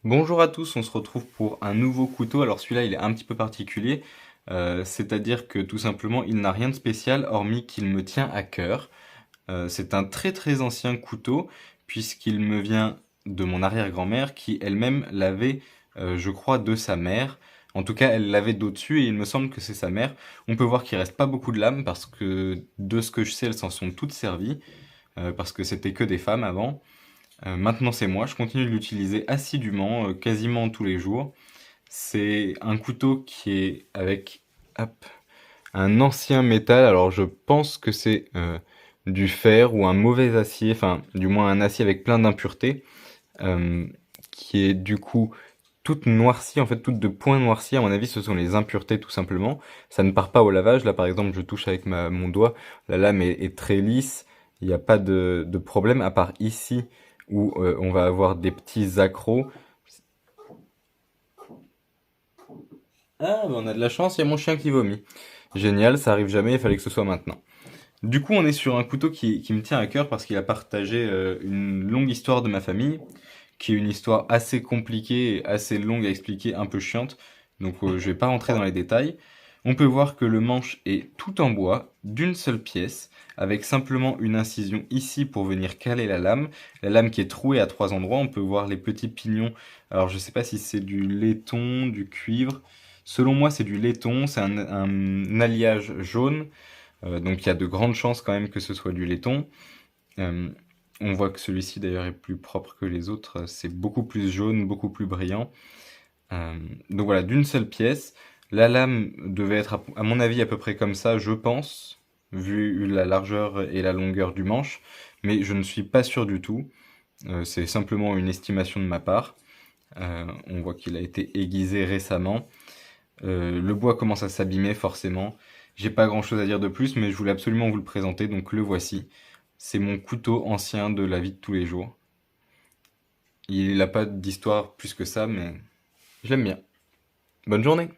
Bonjour à tous, on se retrouve pour un nouveau couteau. Alors celui-là, il est un petit peu particulier, c'est-à-dire que tout simplement, il n'a rien de spécial hormis qu'il me tient à cœur. C'est un très très ancien couteau puisqu'il me vient de mon arrière-grand-mère qui elle-même l'avait, je crois, de sa mère. En tout cas, elle l'avait d'au-dessus et il me semble que c'est sa mère. On peut voir qu'il reste pas beaucoup de lames parce que de ce que je sais, elles s'en sont toutes servies parce que c'était que des femmes avant. Maintenant c'est moi, je continue de l'utiliser assidûment, quasiment tous les jours. C'est un couteau qui est avec hop, un ancien métal, alors je pense que c'est du fer ou un mauvais acier, enfin du moins un acier avec plein d'impuretés, euh, qui est du coup toute noircie, en fait toute de points noircis, à mon avis ce sont les impuretés tout simplement. Ça ne part pas au lavage, là par exemple je touche avec mon doigt, la lame est très lisse, il n'y a pas de problème, à part ici où on va avoir des petits accros. Ah, bah on a de la chance, il y a mon chien qui vomit. Génial, ça arrive jamais, il fallait que ce soit maintenant. Du coup, on est sur un couteau qui me tient à cœur parce qu'il a partagé une longue histoire de ma famille, qui est une histoire assez compliquée et assez longue à expliquer, un peu chiante. Donc je vais pas rentrer dans les détails. On peut voir que le manche est tout en bois, d'une seule pièce, avec simplement une incision ici pour venir caler la lame. La lame qui est trouée à trois endroits, on peut voir les petits pignons. Alors je sais pas si c'est du laiton, du cuivre. Selon moi c'est du laiton, c'est un alliage jaune. Donc il y a de grandes chances quand même que ce soit du laiton. Euh, on voit que celui-ci d'ailleurs est plus propre que les autres, c'est beaucoup plus jaune, beaucoup plus brillant. Euh, donc voilà, d'une seule pièce. La lame devait être à mon avis à peu près comme ça, je pense, vu la largeur et la longueur du manche, mais je ne suis pas sûr du tout. C'est simplement une estimation de ma part. On voit qu'il a été aiguisé récemment. Le bois commence à s'abîmer forcément. J'ai pas grand chose à dire de plus, mais je voulais absolument vous le présenter, donc le voici. C'est mon couteau ancien de la vie de tous les jours. Il n'a pas d'histoire plus que ça, mais je l'aime bien. Bonne journée!